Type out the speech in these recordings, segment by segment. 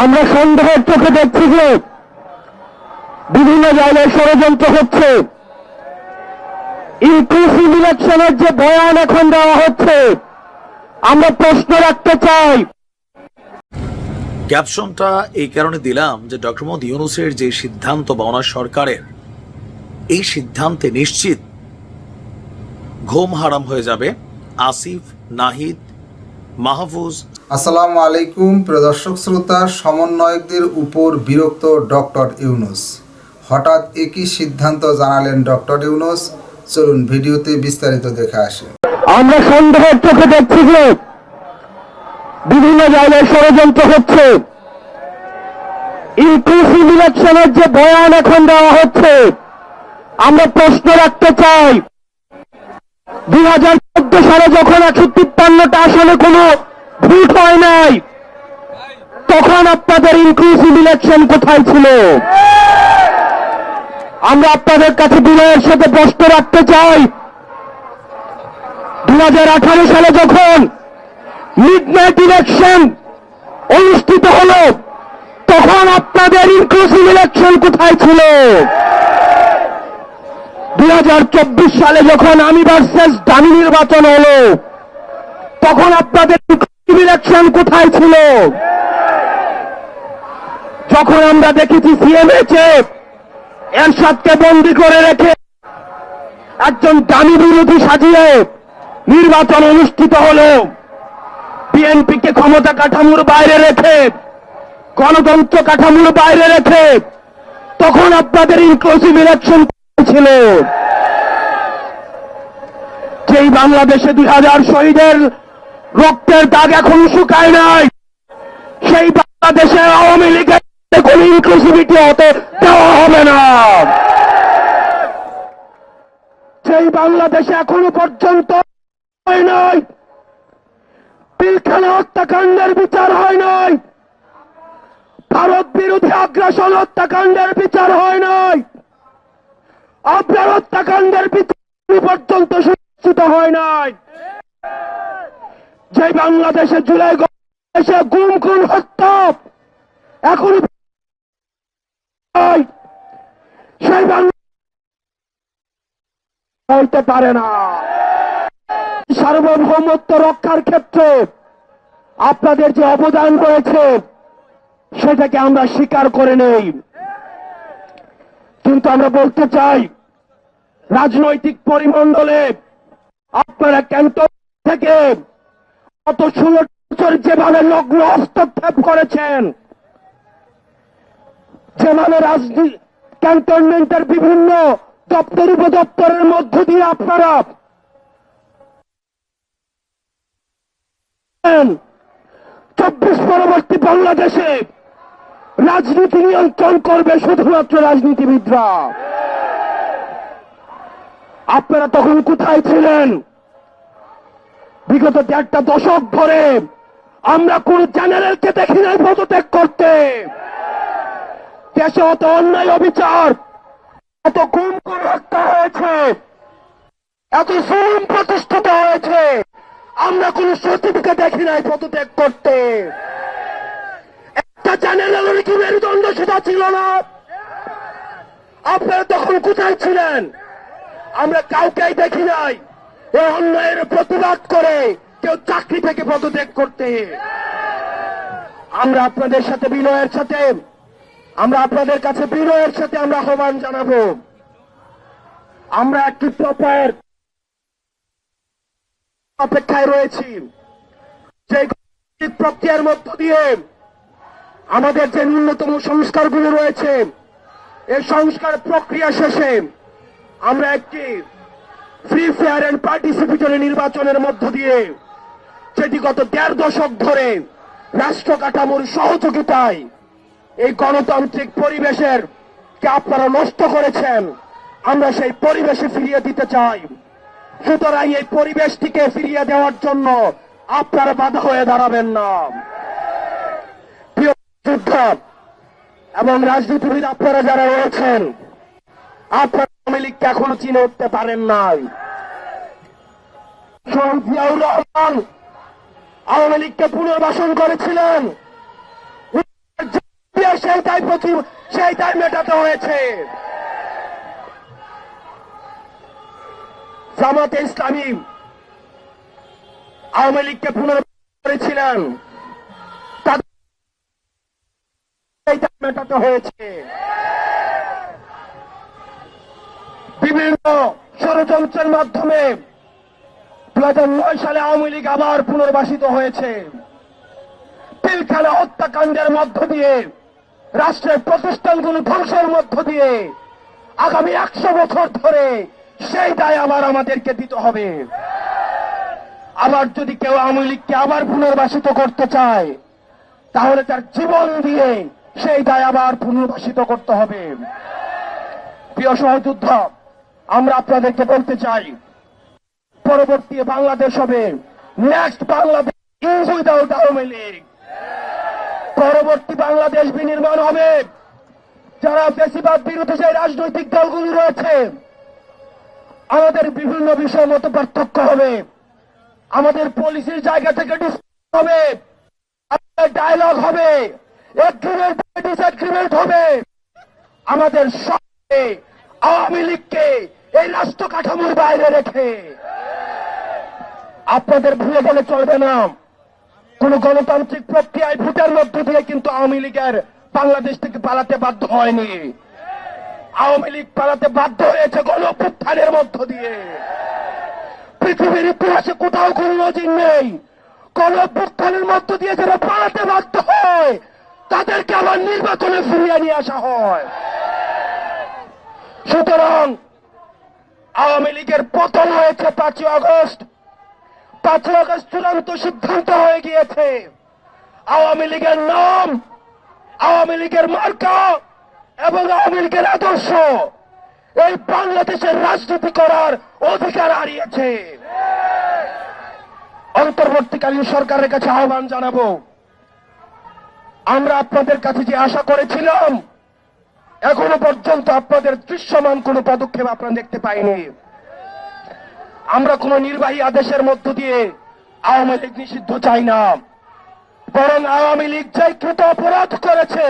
আমরা সন্দেহের চোখে দেখছি যে বিভিন্ন জায়গায় ষড়যন্ত্র হচ্ছে। ইনক্লুসিভ ইলেকশনের যে বয়ান এখন দেওয়া হচ্ছে, আমরা প্রশ্ন রাখতে চাই। ক্যাপশনটা এই কারণে দিলাম যে ডক্টর মোহাম্মদ ইউনূসের যে সিদ্ধান্ত বা ওনার সরকারের এই সিদ্ধান্তে নিশ্চিত ঘুম হারাম হয়ে যাবে আসিফ, নাহিদ, মাহফুজ। আসসালামু আলাইকুম প্রিয় দর্শক শ্রোতা। সমন্বয়কদের উপর বিরক্ত ডক্টর ইউনূস। হঠাৎ একই সিদ্ধান্ত জানালেন ডক্টর ইউনূস। চলুন ভিডিওতে বিস্তারিত দেখে আসি। আমরা সন্দেহের চোখে দেখছি যে বিভিন্ন জায়গায় ষড়যন্ত্র হচ্ছে। ইনক্লুসিভ ইলেকশনের যে বয়ান এখন দেওয়া হচ্ছে, আমরা প্রশ্ন রাখতে চাই। 2014 সালে যখন 153টা আসনে কোনো ভোট হয় নাই, তখন আপনাদের ইনক্লুসিভ ইলেকশন কোথায় ছিল? আমরা আপনাদের কাছে বিনয়ের সাথে প্রশ্ন রাখতে চাই। 2018 সালে যখন মিডনাইট ইলেকশন অনুষ্ঠিত হলো, তখন আপনাদের ইনক্লুসিভ ইলেকশন কোথায় ছিল? 2024 সালে যখন আমি ভার্সেস ডামি নির্বাচন হলো, তখন আপনাদের ইনক্লুসিভ ইলেকশন কোথায় ছিল? যখন আমরা দেখেছি সিএমএইচে এরশাদকে বন্দী করে রেখে একজন ডামি বিরোধী সাজিয়ে নির্বাচন অনুষ্ঠিত হলো, বিএনপিকে ক্ষমতা কাঠামোর বাইরে রেখে, গণতন্ত্র কাঠামোর বাইরে রেখে, তখন আপনাদের ইনক্লুসিভ ইলেকশন ছিল। যেই বাংলাদেশে 2000 শহীদের রক্তের দাগ এখন শুকায় নাই, সেই বাংলাদেশে আওয়ামী লীগের কোন ইনক্লুসিভিটি হতে দেওয়া হবে না। সেই বাংলাদেশে এখনো পর্যন্ত হয় নাই, পিলখানা হত্যাকাণ্ডের বিচার হয় নাই, ভারত বিরোধী আগ্রাসন হত্যাকাণ্ডের বিচার হয় নাই, আপনার হত্যাকাণ্ডের বিচার পর্যন্ত সুনিশ্চিত হয় নাই। যে বাংলাদেশে জুলাই দেশে গুম খুন হত্যা এখন সেই হইতে পারে না। সার্বভৌমত্ব রক্ষার ক্ষেত্রে আপনাদের যে অবদান রয়েছে, সেটাকে আমরা স্বীকার করে নেই। কিন্তু আমরা বলতে চাই, রাজনৈতিক পরিমণ্ডলে আপনারা ক্যান্টনমেন্ট থেকে গত 16 বছর যেভাবে নগ্ন হস্তক্ষেপ করেছেন, যেভাবে ক্যান্টনমেন্টের বিভিন্ন দপ্তর উপদপ্তরের মধ্য দিয়ে আপনারা 24 পরবর্তী বাংলাদেশে রাজনীতি নিয়ন্ত্রণ করবে শুধুমাত্র রাজনীতিবিদরা। আপনারা তখন কোথায় ছিলেন? বিগত 1.5 দশক ধরে আমরা কোন জেনারেলকে দেখি নাই পদত্যাগ করতে। দেশে অত অন্যায় অবিচার, এত গুম খুন হত্যা হয়েছে, এত জুলুম প্রতিষ্ঠিত হয়েছে, আমরা কোন সচিবকে দেখি নাই পদত্যাগ করতে। একটা জেনারেলের কি মেরুদণ্ড সেটা ছিল না? আপনারা তখন কোথায় ছিলেন? আমরা কাউকেই দেখি নাই এই অন্যায়ের প্রতিবাদ করে কেউ চাকরি থেকে পদত্যাগ করতে। আমরা আপনাদের সাথে বিনয়ের সাথে, আমরা আপনাদের কাছে বিনয়ের সাথে আমরা আহ্বান জানাবো। আমরা একটি প্রপার অপেক্ষায় রয়েছি, যে প্রক্রিয়ার মধ্য দিয়ে আমাদের যে ন্যূনতম সংস্কারগুলো রয়েছে, এই সংস্কার প্রক্রিয়া শেষে আমরা একটি ফ্রি, ফেয়ার এন্ড পার্টিসিপেটরি নির্বাচনের মধ্য দিয়ে, যেটি গত 1.5 দশক ধরে রাষ্ট্র কাঠামোর সহযোগিতায় এই গণতান্ত্রিক পরিবেশের কে আপনারা নষ্ট করেছেন, আমরা সেই পরিবেশে ফিরিয়ে দিতে চাই। সুতরাং এই পরিবেশটিকে ফিরিয়ে দেওয়ার জন্য আপনারা বাধা হয়ে দাঁড়াবেন না। প্রিয় যোদ্ধা এবং রাজনীতিবিদ আপনারা যারা রয়েছেন, আপনারা আওয়ামী লীগকে এখনো চিনে উঠতে পারেন নাই। শহীদ জিয়াউর রহমান আওয়ামী লীগকে পুনর্বাসন করেছিলেন, সেই দায় মেটাতে হয়েছে। জামাতে ইসলামী আওয়ামী লীগকে পুনর্বাসিত করেছিলেন, তাদের এই দায় মেটাতে হয়েছে। বিভিন্ন ষড়যন্ত্রের মাধ্যমে 2009 সালে আওয়ামী লীগ আবার পুনর্বাসিত হয়েছে। পিলখানা হত্যাকাণ্ডের মধ্য দিয়ে, রাষ্ট্রের প্রতিষ্ঠানগুলো ধ্বংসের মধ্য দিয়ে আগামী 100 বছর ধরে সেই দায় আবার আমাদেরকে দিতে হবে। আবার যদি কেউ আওয়ামী লীগকে আবার পুনর্বাসিত করতে চায়, তাহলে তার জীবন দিয়ে সেই দায় আবার পুনর্বাসিত করতে হবে। প্রিয় সহযোদ্ধা, আমরা আপনাদেরকে বলতে চাই, পরবর্তী বাংলাদেশ হবে নেক্সট বাংলাদেশ উইদাউট আওয়ামী লীগ। পরবর্তী বাংলাদেশ বিনির্মাণ হবে যারা ফ্যাসিবাদ বিরোধী যে রাজনৈতিক দলগুলি রয়েছে, আমাদের বিভিন্ন বিষয় মত পার্থক্য হবে, আমাদের পলিসির জায়গা থেকে ডিসকাশন হবে, ডায়লগ হবে, এগ্রিমেন্ট ডিসএগ্রিমেন্ট হবে। আমাদের সঙ্গে আওয়ামী লীগকে এই রাষ্ট্র কাঠামোর বাইরে রেখে আপনাদের ভুলে গেলে চলবে না। কোন গণতান্ত্রিক প্রক্রিয়ায় ভোটের মধ্য দিয়ে কিন্তু আওয়ামী লীগের বাংলাদেশ থেকে পালাতে বাধ্য হয়নি। আওয়ামী লীগ পালাতে বাধ্য হয়েছে গণঅভ্যুত্থানের মধ্য দিয়ে। পৃথিবীর ইতিহাসে কোথাও কোন নজির নেই, গণঅভ্যুত্থানের মধ্য দিয়ে যারা পালাতে বাধ্য হয় তাদেরকে আবার নির্বাচনে ফিরিয়ে নিয়ে আসা হয়। সুতরাং আওয়ামী লীগের পতন হয়েছে 5ই আগস্ট। 5ই আগস্ট চূড়ান্ত সিদ্ধান্ত হয়ে গিয়েছে। আওয়ামী লীগের নাম, আওয়ামী লীগের মার্কা এবং আওয়ামী লীগের আদর্শ এই বাংলাদেশের রাজনীতি করার অধিকার হারিয়েছে। অন্তর্বর্তীকালীন সরকারের কাছে আহ্বান জানাবো, আমরা আপনাদের কাছে যে আশা করেছিলাম, এখনো পর্যন্ত আপনাদের দৃশ্যমান কোন পদক্ষেপ আপনারা দেখতে পাইনি। আমরা কোন নির্বাহী আদেশের মধ্য দিয়ে আওয়ামী লীগ নিষিদ্ধ চাই না, বরং আওয়ামী লীগ যে কৃত অপরাধ করেছে,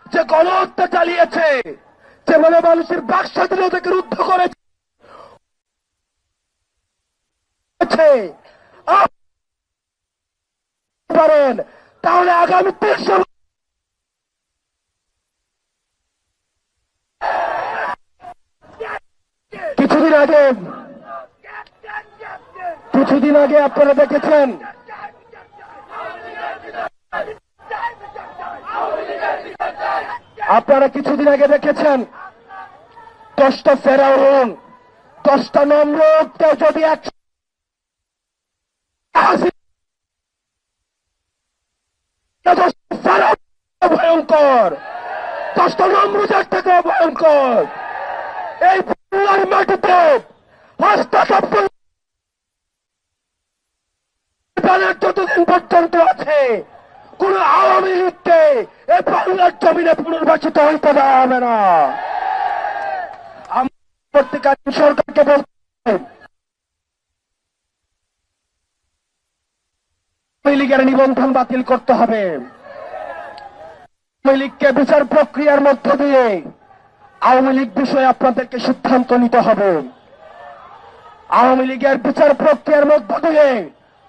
যে গণহত্যা চালিয়েছে, যে মানুষের বাক স্বাধীনতাকে রুদ্ধ করেছে, পারেন তাহলে আগামী 300 কিছুদিন আগে আপনারা দেখেছেন দশটা ফেরাউন, 10টা নমরুদকে যদি ভয়ঙ্কর, 10টা নমরুদের থেকে ভয়ঙ্কর এই বাংলার মাটিতে হস্তক্ষেপ যতদিন পর্যন্ত আছে, কোন আওয়ামী লীগকে এই বাংলার জমিনে পুনর্বাসিত হইতে দেওয়া হবে না। পরবর্তীকালীন সরকারকে বলতে আওয়ামী লীগের নিবন্ধন বাতিল করতে হবে। আওয়ামী লীগকে বিচার প্রক্রিয়ার মধ্য দিয়ে আওয়ামী লীগ বিষয়ে আপনাদেরকে সিদ্ধান্ত নিতে হবে। আওয়ামী লীগের বিচার প্রক্রিয়ার মধ্য দিয়ে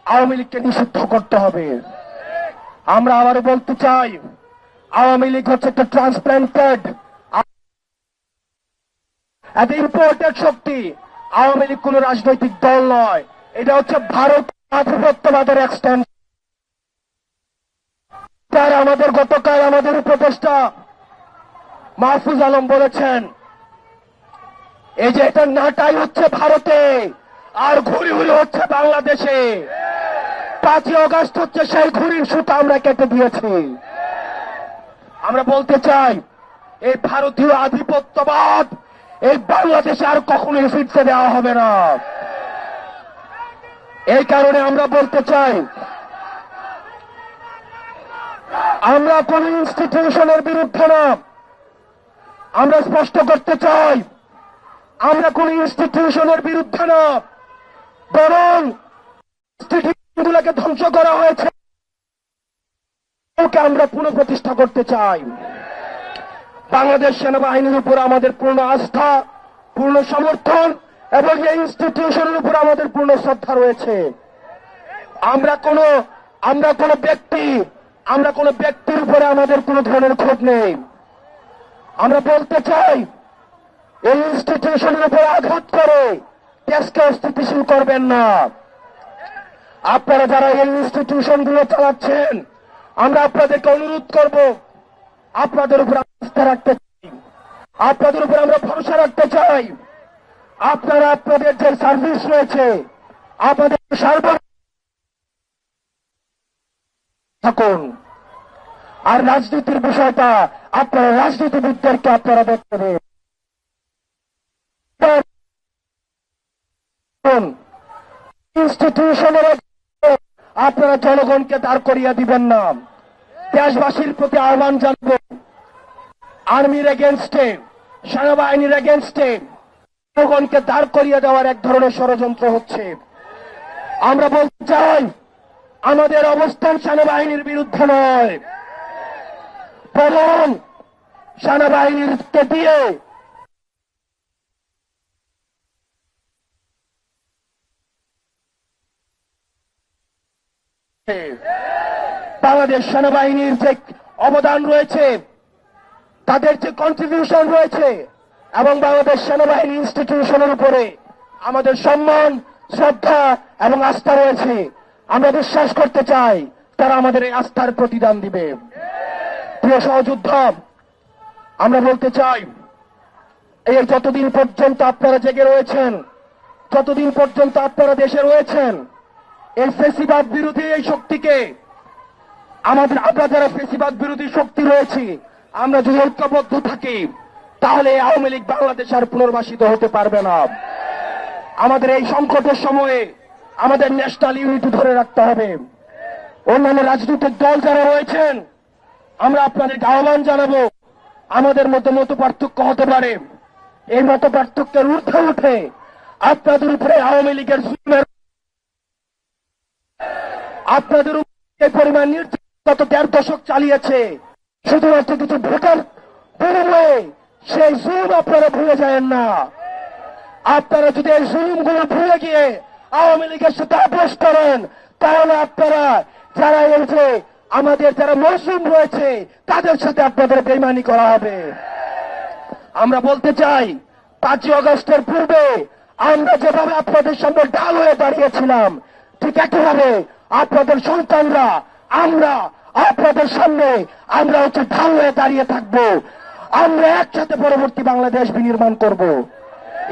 আওয়ামী লীগকে নিষিদ্ধ করতে হবে। আমরা আবারও বলতে চাই, আওয়ামী লীগ হচ্ছে একটা ট্রান্সপ্লান্টেড, একটা ইম্পোর্টেড শক্তি। আওয়ামী লীগ কোন রাজনৈতিক দল নয়, এটা হচ্ছে ভারত আধিপত্যবাদের এক্সটেনশন। আমাদের গতকাল আমাদের উপদেষ্টা মাহফুজ আলম বলেছেন, এই যে এটা নাটাই হচ্ছে ভারতে আর ঘুড়ি ঘুড়ি হচ্ছে বাংলাদেশে। 5ই আগস্ট হচ্ছে সেই ঘুড়ির সুতা আমরা কেটে দিয়েছি। আমরা বলতে চাই, এই ভারতীয় আধিপত্যবাদ এই বাংলাদেশে আর কখনোই ফিরতে দেওয়া হবে না। এই কারণে আমরা বলতে চাই, আমরা কোন ইনস্টিটিউশনের বিরুদ্ধে না, আমরা স্পষ্ট করতে চাই, আমরা কোন ইনস্টিটিউশনের বিরুদ্ধে না, বরং ইনস্টিটিউশনগুলোকে ধ্বংস করা হয়েছে, আমরা পুনঃপ্রতিষ্ঠা করতে চাই। বাংলাদেশ সেনাবাহিনীর উপর আমাদের পূর্ণ আস্থা, পূর্ণ সমর্থন এবং এই ইনস্টিটিউশনের উপর আমাদের পূর্ণ শ্রদ্ধা রয়েছে। আমরা কোনো ব্যক্তির উপরে আমাদের কোনো ধরনের ক্ষোভ নেই। আমরা বলতে চাই, এই ইনস্টিটিউশনের উপর আঘাত করে দেশকে অস্থিতিশীল করবেন না। আপনারা যারা এই ইনস্টিটিউশনগুলো চালাচ্ছেন, আমরা আপনাদেরকে অনুরোধ করব, আপনাদের উপর আস্থা রাখতে চাই, আপনাদের উপর আমরা ভরসা রাখতে চাই। আপনারা আপনাদের যে সার্ভিস রয়েছে, আপনাদের থাকুন। আর রাজনীতির বিষয়টা আপনারা রাজনীতিবিদদেরকে আপনারা দেখতে দেন। ইনস্টিটিউশনের আপনারা জনগণকে দাঁড় করিয়ে দিবেন না। দেশবাসীর প্রতি আহ্বান জানাবো, আর্মির এগেনস্টে, সেনাবাহিনীর এগেনস্টে জনগণকে দাঁড় করিয়ে দেওয়ার এক ধরনের ষড়যন্ত্র হচ্ছে। আমরা বলতে চাই, আমাদের অবস্থান সেনাবাহিনীর বিরুদ্ধে নয়, বরং সেনাবাহিনীকে দিয়ে বাংলাদেশ সেনাবাহিনীর যে অবদান রয়েছে, তাদের যে কন্ট্রিবিউশন রয়েছে, এবং বাংলাদেশ সেনাবাহিনী ইনস্টিটিউশনের উপরে আমাদের সম্মান, শ্রদ্ধা এবং আস্থা রয়েছে। আমরা বিশ্বাস করতে চাই তারা আমাদের এই আস্থার প্রতিদান দিবে। প্রিয় সহযোদ্ধা, আমরা বলতে চাই, এই যতদিন পর্যন্ত আপনারা জেগে রয়েছেন, যতদিন পর্যন্ত আপনারা দেশে রয়েছেন, এই ফেসিবাদ বিরোধী এই শক্তিকে আমরা যারা ফেসিবাদ বিরোধী শক্তি রয়েছি, আমরা যদি ঐক্যবদ্ধ থাকি, তাহলে আওয়ামী লীগ বাংলাদেশ আর পুনর্বাসিত হতে পারবে না। আমাদের এই সংকটের সময়ে আমাদের ন্যাশনাল ইউনিটি ধরে রাখতে হবে। অন্যান্য রাজনৈতিক দল যারা রয়েছেন, আমরা আপনাদেরকে আহ্বান জানাবো, আমাদের মধ্যে মত পার্থক্য হতে পারে, এই মত পার্থক্যের ঊর্ধ্বে উঠে আপনাদের উপরে আওয়ামী লীগের জুলুমের, আপনাদের উপরে পরিমাণ নির্যাতন গত 1.5 দশক চালিয়েছে, শুধুমাত্র কিছু ভোটার বিনিময়ে সেই জুলুম আপনারা ভুলে যাবেন না। আপনারা যদি এই জুলুমগুলো ভুলে গিয়ে আওয়ামী লীগের সাথে আপোষ করেন, তাহলে আপনারা যারা এই যে আমাদের যারা মজলুম রয়েছে, তাদের সাথে আপনাদের বেইমানি করা হবে। আমরা বলতে চাই, 5 আগস্টের পূর্বে আমরা যেভাবে আপনাদের সামনে ঢাল হয়ে দাঁড়িয়েছিলাম, ঠিক একইভাবে আপনাদের সন্তানরা, আমরা আপনাদের সামনে আমরা ঢাল হয়ে দাঁড়িয়ে থাকবো। আমরা একসাথে পরবর্তী বাংলাদেশ বিনির্মাণ করব।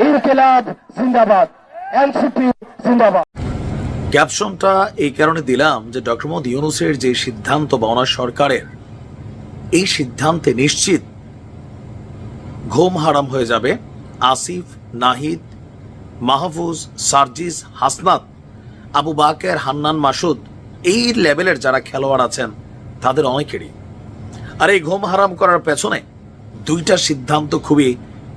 ইনকিলাব জিন্দাবাদ, এনসিপি জিন্দাবাদ। ক্যাপশনটা এই কারণে দিলাম যে ডক্টর মোহাম্মদ ইউনূসের যে সিদ্ধান্ত বা ওনার সরকারের এই সিদ্ধান্তে নিশ্চিত ঘুম হারাম হয়ে যাবে আসিফ, নাহিদ, মাহফুজ, সার্জিস, হাসনাত, আবু বাকের, হান্নান, মাসুদ, এই লেভেলের যারা খেলোয়াড় আছেন তাদের অনেকেরই। আর এই ঘুম হারাম করার পেছনে 2টা সিদ্ধান্ত খুবই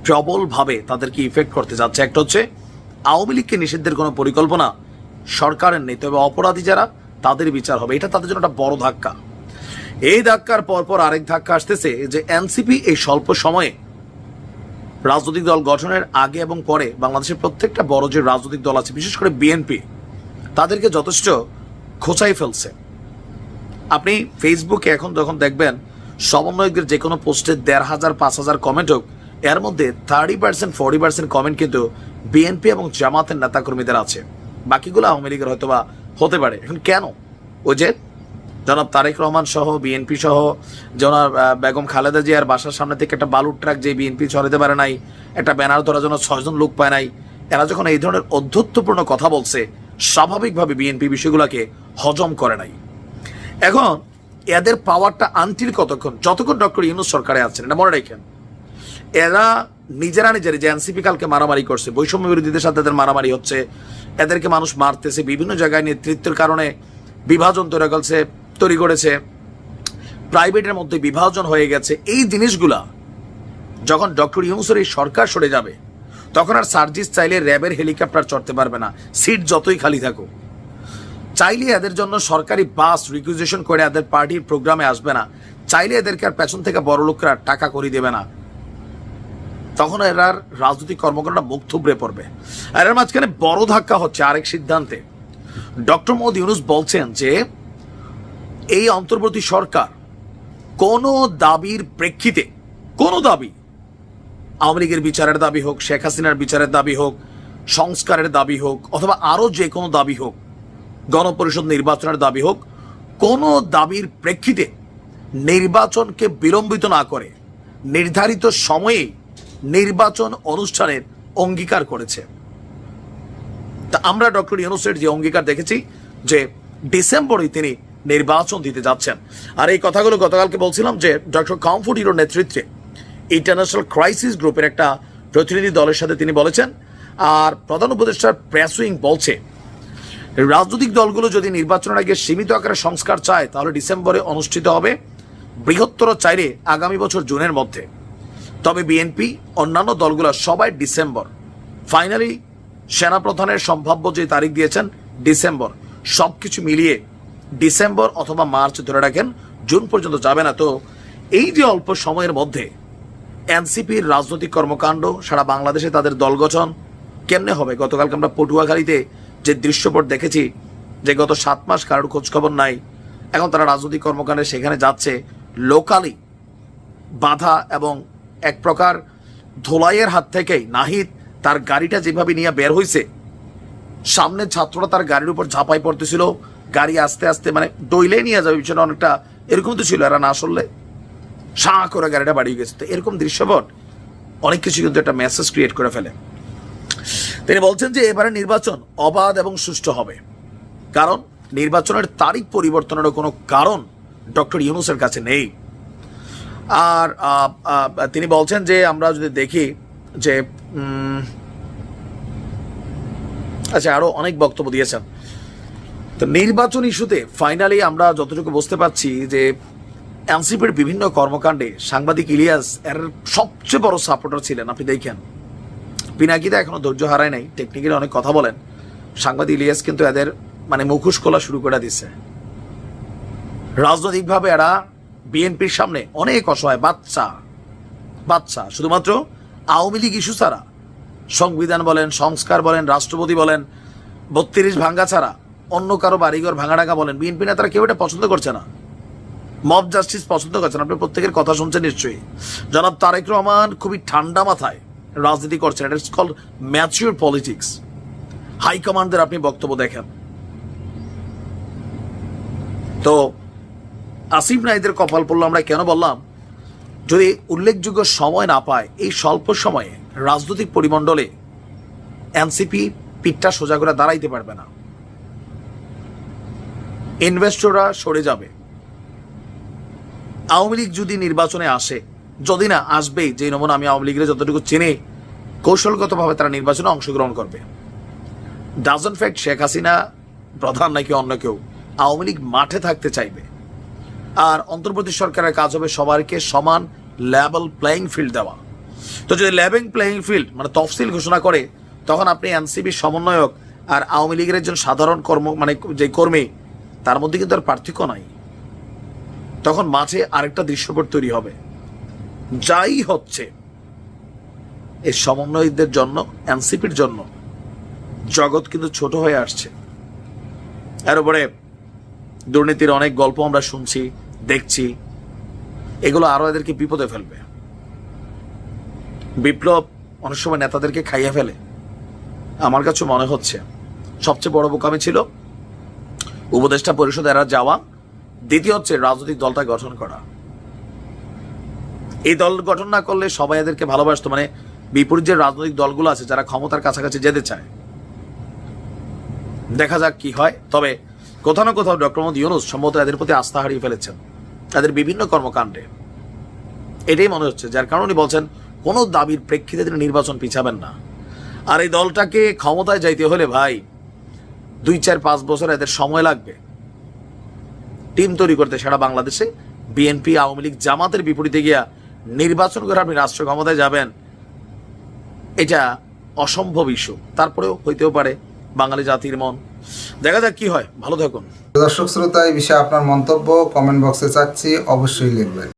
প্রবলভাবে তাদেরকে ইফেক্ট করতে যাচ্ছে। একটা হচ্ছে আওয়ামী লীগকে নিষিদ্ধের কোনো পরিকল্পনা সরকারের নেই, তবে অপরাধী যারা তাদের বিচার হবে। এটা তাদের জন্য একটা বড় ধাক্কা। এই ধাক্কার পরপর আরেক ধাক্কা আসতেছে যে এনসিপি এই স্বল্প সময়ে রাজনৈতিক দল গঠনের আগে এবং পরে বাংলাদেশের প্রত্যেকটা বড় যে রাজনৈতিক দল আছে, বিশেষ করে বিএনপি, তাদেরকে যথেষ্ট খোঁচাই ফেলছে। আপনি ফেসবুকে এখন যখন দেখবেন সমন্বয়কদের যে কোনো পোস্টে 1,500-5,000 কমেন্ট হোক, এর মধ্যে 30%-40% কমেন্ট কিন্তু বিএনপি এবং জামাতের নেতাকর্মীদের আছে, বাকিগুলো আওয়ামী লীগের হয়তো বা হতে পারে। এখন কেন? ওই যে জনাব তারেক রহমান সহ বিএনপি সহ জনাব বেগম খালেদা জিয়ার বাসার সামনে থেকে একটা বালুর ট্রাক যে বিএনপি সরাতে পারে নাই, একটা ব্যানার ধরার জন্য 6 জন লোক পায় নাই, এরা যখন এই ধরনের অধ্যত্বপূর্ণ কথা বলছে, স্বাভাবিকভাবে বিএনপি বিষয়গুলোকে হজম করে নাই। এখন এদের পাওয়ারটা আনটিল কতক্ষণ, যতক্ষণ ডক্টর ইউনূস সরকারে আছেন, এটা মনে রাখেন। এরা নিজেরা যে এনসিপি কালকে মারামারি করছে, বৈষম্য বিরোধীদের সাথে এদের মারামারি হচ্ছে, এদেরকে মানুষ মারতেছে, বিভিন্ন জায়গায় নেতৃত্বের কারণে বিভাজন তৈরি করেছে, প্রাইভেটের মধ্যে বিভাজন হয়ে গেছে। এই জিনিসগুলা যখন ডক্টর ইউনূসের এই সরকার সরে যাবে, তখন আর সার্জিস চাইলে র্যাবের হেলিকপ্টার চড়তে পারবে না, সিট যতই খালি থাকুক। চাইলে এদের জন্য সরকারি বাস রিকুইজিশন করে এদের পার্টির প্রোগ্রামে আসবে না, চাইলে এদেরকে আর পেছন থেকে বড় লোকরা টাকা করে দেবে না, তখন এরার রাজনৈতিক কর্মকাণ্ডটা মুখ থুবড়ে পড়বে। আর এর মাঝখানে বড় ধাক্কা হচ্ছে আরেক সিদ্ধান্তে। ডক্টর মোহাম্মদ ইউনূস বলছেন যে এই অন্তর্বর্তী সরকার কোন দাবির প্রেক্ষিতে, কোন দাবি, আওয়ামী লীগের বিচারের দাবি হোক, শেখ হাসিনার বিচারের দাবি হোক, সংস্কারের দাবি হোক, অথবা আরো যে কোনো দাবি হোক, গণপরিষদ নির্বাচনের দাবি হোক, কোন দাবির প্রেক্ষিতে নির্বাচনকে বিলম্বিত না করে নির্ধারিত সময়ে নির্বাচন অনুষ্ঠানের অঙ্গীকার করেছে। তা আমরা ডক্টর ইউনূসের যে অঙ্গীকার দেখেছি যে ডিসেম্বরে তিনি নির্বাচন দিতে যাচ্ছেন। আর এই কথাগুলো গতকালকে বলছিলাম যে ডক্টর কমফোর্ট হিরোর নেতৃত্বে ইন্টারন্যাশনাল ক্রাইসিস গ্রুপের একটা প্রতিনিধি দলের সাথে তিনি বলেছেন। আর প্রধান উপদেষ্টার প্রেস উইং বলছে রাজনৈতিক দলগুলো যদি নির্বাচনের আগে সীমিত আকারে সংস্কার চায় তাহলে ডিসেম্বরে অনুষ্ঠিত হবে, বৃহত্তর চাইলে আগামী বছর জুনের মধ্যে। তবে বিএনপি, অন্যান্য দলগুলো সবাই ডিসেম্বর। ফাইনালি সেনাপ্রধানের সম্ভাব্য যে তারিখ দিয়েছেন ডিসেম্বর, সবকিছু মিলিয়ে ডিসেম্বর অথবা মার্চ ধরে রাখেন, জুন পর্যন্ত যাবে না। তো এই যে অল্প সময়ের মধ্যে এনসিপির রাজনৈতিক কর্মকাণ্ড, সারা বাংলাদেশে তাদের দল গঠন কেমনে হবে? গতকালকে আমরা পটুয়াখালীতে যে দৃশ্যপট দেখেছি যে গত 7 মাস কারোর খোঁজখবর নাই, এখন তারা রাজনৈতিক কর্মকাণ্ডে সেখানে যাচ্ছে। লোকালি বাধা এবং এক প্রকার ধোলাইয়ের হাত থেকেই নাহিদ তার গাড়িটা যেভাবে নিয়ে বের হয়েছে, সামনে ছাত্ররা তার গাড়ির উপর ঝাঁপাই পড়তেছিল, গাড়ি আস্তে আস্তে মানে ডইলে নিয়ে যাবে পিছনে, অনেকটা এরকম তো ছিল, এরা না আসলে সাঁ করে গাড়িটা বাড়িয়ে গেছে। তো এরকম দৃশ্যপট অনেক কিছু কিন্তু একটা মেসেজ ক্রিয়েট করে ফেলে। তিনি বলছেন যে এবারে নির্বাচন অবাধ এবং সুষ্ঠু হবে, কারণ নির্বাচনের তারিখ পরিবর্তনেরও কোনো কারণ ডক্টর ইউনূসের কাছে নেই। আর তিনি বলছেন যে আমরা যদি দেখি যে আচ্ছা আরো অনেক বক্তব্য দিয়েছেন। তো নির্বাচন ইস্যুতে ফাইনালি আমরা যতটুকু বুঝতে পারছি যে এনসিপির বিভিন্ন কর্মকাণ্ডে সাংবাদিক ইলিয়াস এর সবচেয়ে বড় সাপোর্টার ছিলেন। আপনি দেখেন পিনাকিদা এখনো ধৈর্য হারায় নাই, টেকনিক্যালি অনেক কথা বলেন, সাংবাদিক ইলিয়াস কিন্তু এদের মানে মুখোশ খোলা শুরু করে দিছে। রাজনৈতিকভাবে এরা বিএনপির সামনে অনেক অসহায় বাচ্চা, শুধুমাত্র আওয়ামী লীগ ইস্যু ছাড়া, সংবিধান বলেন, সংস্কার বলেন, রাষ্ট্রপতি বলেন, 32 ভাঙ্গা ছাড়া অন্য কারো বাড়িঘর ভাঙা টাকা বলেন, বিএনপি নেতারা কেউ এটা পছন্দ করছে না। মব জাস্টিস পছন্দ করছেন। আপনি প্রত্যেকের কথা শুনছেন নিশ্চয়ই। জনাব তারেক রহমান খুবই ঠান্ডা মাথায় রাজনীতি করছেন, এটা ইজ কল্ড ম্যাচিউর পলিটিক্স। হাইকমান্ডের আপনি বক্তব্য দেখেন। তো আসিফ নাহিদের কপাল পড়লো। আমরা কেন বললাম, যদি উল্লেখযোগ্য সময় না পায়, এই স্বল্প সময়ে রাজনৈতিক পরিমণ্ডলে এনসিপি পিঠটা সোজা করে দাঁড়াইতে পারবে না, ইনভেস্টররা সরে যাবে। আওয়ামী লীগ যদি নির্বাচনে আসে, যদি না আসবেই, যে নমুনা আমি আওয়ামী লীগের যতটুকু চিনি, কৌশলগতভাবে তারা নির্বাচনে অংশগ্রহণ করবে। ডাজন্ট ফ্যাক্ট শেখ হাসিনা প্রধান নাকি অন্য কেউ, আওয়ামী লীগ মাঠে থাকতে চাইবে। আর অন্তর্বর্তী সরকারের কাজ হবে সবাইকে সমান লেভেল প্লেয়িং ফিল্ড দেওয়া। তো যদি লেভেল প্লেয়িং ফিল্ড মানে তফসিল ঘোষণা করে, তখন আপনি এনসিপির সমন্বয়ক আর আওয়ামী লীগের একজন সাধারণ মানে যে কর্মী, তার মধ্যে কিন্তু আর পার্থক্য নাই। তখন মাঝে আরেকটা দৃশ্যপট তৈরি হবে। যাই হচ্ছে, এই সমন্বয়কদের জন্য, এনসিপির জন্য জগৎ কিন্তু ছোট হয়ে আসছে। এর উপরে দুর্নীতির অনেক গল্প আমরা শুনছি, দেখছি, এগুলো আরো এদেরকে বিপদে ফেলবে। বিপ্লব অনেক সময় নেতাদেরকে খাইয়ে ফেলে। আমার কাছে মনে হচ্ছে সবচেয়ে বড় বোকামি ছিল উপদেষ্টা পরিষদ এরা যাওয়া, দ্বিতীয় হচ্ছে রাজনৈতিক দলটা গঠন করা। এই দল গঠন না করলে সবাই এদেরকে ভালোবাসতো, মানে বিপরীত যে রাজনৈতিক দলগুলো আছে যারা ক্ষমতার কাছাকাছি যেতে চায়। দেখা যাক কি হয়। তবে কোথাও না কোথাও ডক্টর মোহাম্মদ ইউনূস সম্ভবত এদের প্রতি আস্থা হারিয়ে ফেলেছেন তাদের বিভিন্ন কর্মকাণ্ডে, এটাই মনে হচ্ছে। যার কারণে উনি বলছেন কোনো দাবির প্রেক্ষিতে তিনি নির্বাচন পিছাবেন না। আর এই দলটাকে ক্ষমতায় যাইতে হলে ভাই 2-4-5 বছর এদের সময় লাগবে টিম তৈরি করতে। সারা বাংলাদেশে বিএনপি, আওয়ামী লীগ, জামাতের বিপরীতে গিয়া নির্বাচন করে আপনি রাষ্ট্র ক্ষমতায় যাবেন, এটা অসম্ভব ইস্যু। তারপরেও হইতেও পারে বাঙালি জাতির মন। দেখা যাক কি হয়। ভালো থাকুন। দর্শক শ্রোতা, এই বিষয়ে আপনার মন্তব্য কমেন্ট বক্সে চাচ্ছি, অবশ্যই লিখবেন।